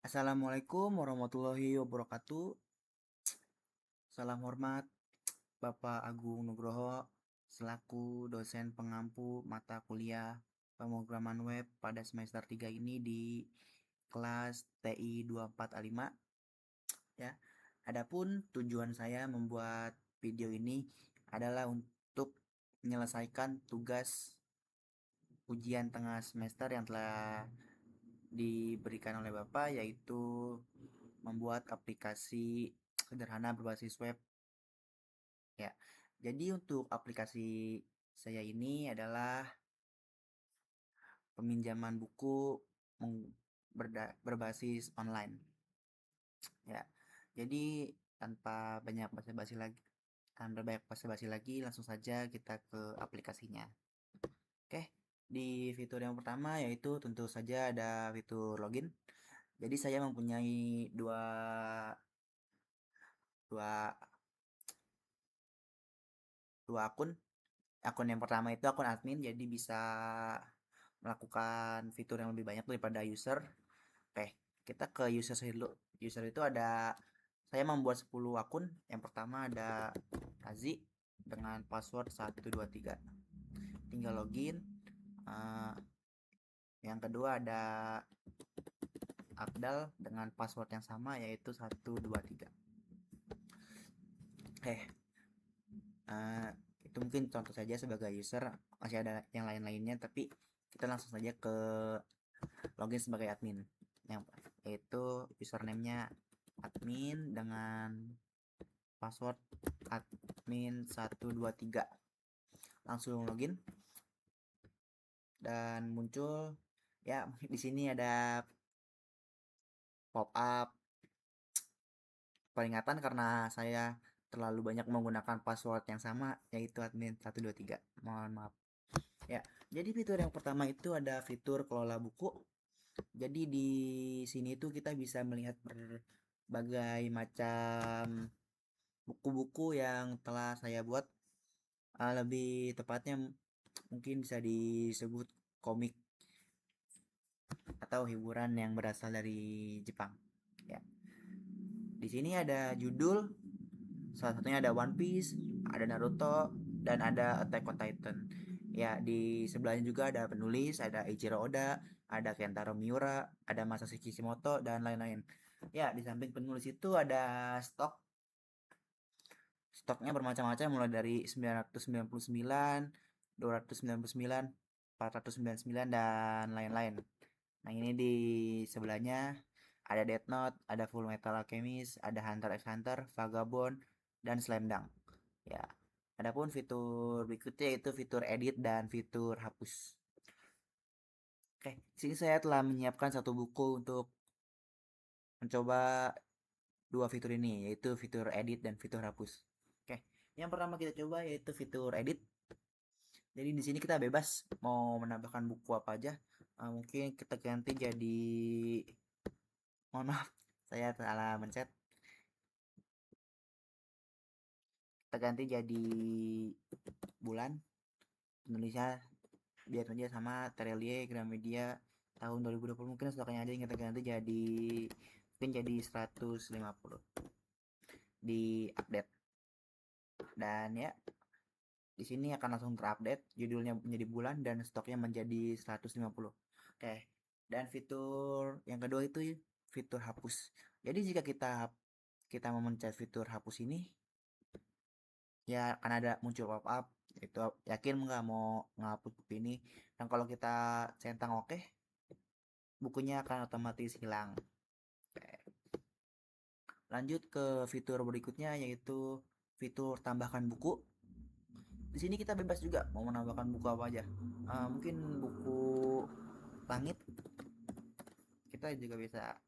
Assalamualaikum warahmatullahi wabarakatuh. Salam hormat Bapak Agung Nugroho selaku dosen pengampu mata kuliah pemrograman web pada semester 3 ini di kelas TI 24A5 ya. Adapun tujuan saya membuat video ini adalah untuk menyelesaikan tugas ujian tengah semester yang telah diberikan oleh Bapak, yaitu membuat aplikasi sederhana berbasis web ya. Jadi untuk aplikasi saya ini adalah peminjaman buku berbasis online ya. Jadi tanpa banyak basa-basi lagi langsung saja kita ke aplikasinya. Oke, di fitur yang pertama yaitu tentu saja ada fitur login. Jadi saya mempunyai dua dua akun. Akun yang pertama itu akun admin, jadi bisa melakukan fitur yang lebih banyak daripada user. Oke, kita ke user dulu. User itu saya membuat 10 akun. Yang pertama ada Azi dengan password 123. Tinggal login. Yang kedua ada Abdal dengan password yang sama yaitu 123. Itu mungkin contoh saja sebagai user, masih ada yang lain-lainnya, tapi kita langsung saja ke login sebagai admin, yaitu username-nya admin dengan password admin 123. Langsung login dan muncul ya, di sini ada pop up peringatan karena saya terlalu banyak menggunakan password yang sama yaitu admin 123. Mohon maaf. Ya, jadi fitur yang pertama itu ada fitur kelola buku. Jadi di sini tuh kita bisa melihat berbagai macam buku-buku yang telah saya buat. Lebih tepatnya mungkin bisa disebut komik atau hiburan yang berasal dari Jepang. Ya. Di sini ada judul, salah satunya ada One Piece, ada Naruto, dan ada Attack on Titan. Ya, di sebelahnya juga ada penulis, ada Eiichiro Oda, ada Kentaro Miura, ada Masashi Kishimoto, dan lain-lain. Ya, di samping penulis itu ada stoknya bermacam-macam mulai dari 999, 299, 499, dan lain-lain. Nah, ini di sebelahnya ada Death Note, ada Full Metal Alchemist, ada Hunter x Hunter, Vagabond, dan Slam Dunk. Ya. Adapun fitur berikutnya yaitu fitur edit dan fitur hapus. Oke, di sini saya telah menyiapkan satu buku untuk mencoba dua fitur ini, yaitu fitur edit dan fitur hapus. Oke, yang pertama kita coba yaitu fitur edit. Jadi di sini kita bebas mau menambahkan buku apa aja. Mungkin kita ganti jadi, mohon maaf, saya salah mencet. Kita ganti jadi bulan. Penulisnya biar saja sama Terelie Gramedia tahun 2020, mungkin stoknya aja yang kita ganti jadi mungkin jadi 150 di update. Dan ya, di sini akan langsung terupdate, judulnya menjadi bulan dan stoknya menjadi 150. Oke. Dan fitur yang kedua itu fitur hapus. Jadi jika kita memencet fitur hapus ini, ya akan ada muncul pop up itu yakin nggak mau ngapus buku ini, dan kalau kita centang oke, bukunya akan otomatis hilang. Oke. Lanjut ke fitur berikutnya yaitu fitur tambahkan buku. Di sini kita bebas juga mau menambahkan buku apa aja. Mungkin buku langit, kita juga bisa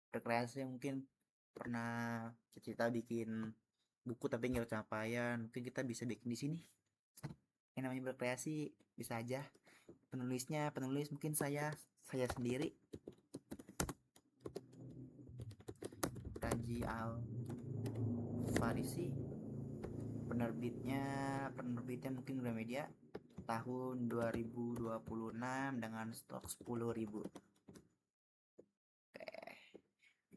rekreasi, mungkin pernah cita-cita bikin buku tapi nggak capaian, mungkin kita bisa bikin di sini. Yang namanya berkreasi bisa aja. Penulis mungkin saya sendiri, Raji Al Farisi. Penerbitnya mungkin Gramedia tahun 2026 dengan stok 10.000. Oke.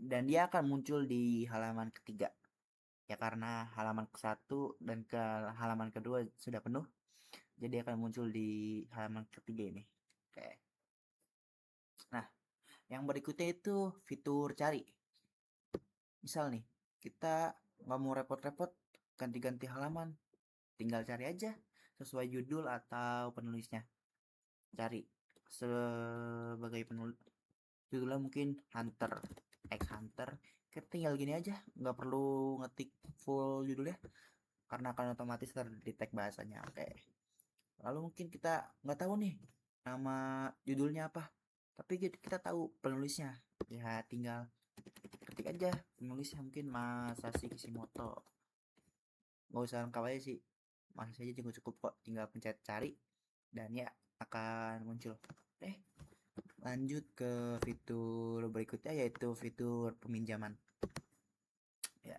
dan dia akan muncul di halaman ketiga. Ya karena halaman ke-1 dan ke halaman kedua sudah penuh, jadi akan muncul di halaman ketiga ini. Oke. Nah, yang berikutnya itu fitur cari. Misal nih, kita nggak mau repot-repot ganti-ganti halaman, tinggal cari aja sesuai judul atau penulisnya. Cari sebagai penulis, judulnya mungkin Hunter X Hunter, kita tinggal gini aja, nggak perlu ngetik full judulnya karena akan otomatis terdetek bahasanya. Oke, lalu mungkin kita nggak tahu nih nama judulnya apa, tapi kita tahu penulisnya, ya tinggal ketik aja penulisnya, mungkin Masashi Kishimoto, nggak usah lengkap aja sih, Masashi aja juga cukup kok, tinggal pencet cari dan ya akan muncul. Lanjut ke fitur berikutnya, yaitu fitur peminjaman. Ya,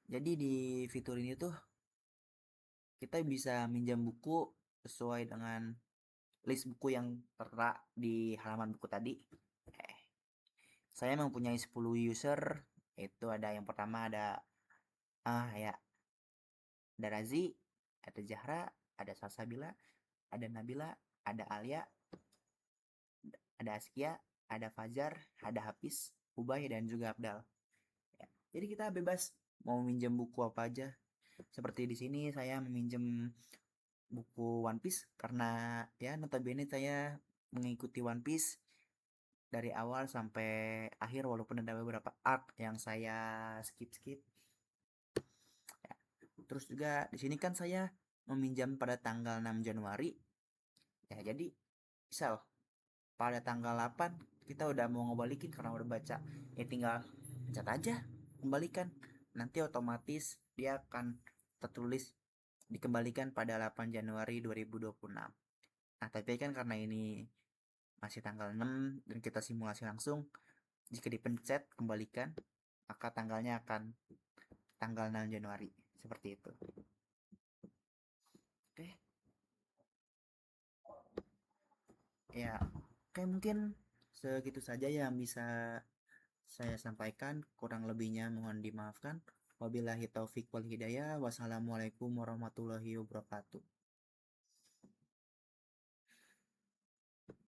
jadi di fitur ini tuh kita bisa minjam buku sesuai dengan list buku yang tertera di halaman buku tadi. Saya mempunyai 10 user, itu ada yang pertama ada ya, ada Razi, ada Zahra, ada Salsabila, ada Nabila, ada Alia, ada Askia, ada Fajar, ada Hafiz, Ubay, dan juga Abdal. Ya, jadi kita bebas mau minjem buku apa aja. Seperti di sini saya meminjam buku One Piece karena ya notabene saya mengikuti One Piece dari awal sampai akhir, walaupun ada beberapa arc yang saya skip. Ya. Terus juga di sini kan saya meminjam pada tanggal 6 Januari. Ya, jadi misal pada tanggal 8 kita udah mau ngebalikin karena udah baca, ya tinggal pencet aja kembalikan, nanti otomatis dia akan tertulis dikembalikan pada 8 Januari 2026. Nah, tapi kan karena ini masih tanggal 6 dan kita simulasi langsung, jika dipencet kembalikan, maka tanggalnya akan tanggal 6 Januari. Seperti itu. Oke. Ya, oke, mungkin segitu saja yang bisa saya sampaikan. Kurang lebihnya mohon dimaafkan. Wabillahi taufik wal hidayah. Wassalamualaikum warahmatullahi wabarakatuh.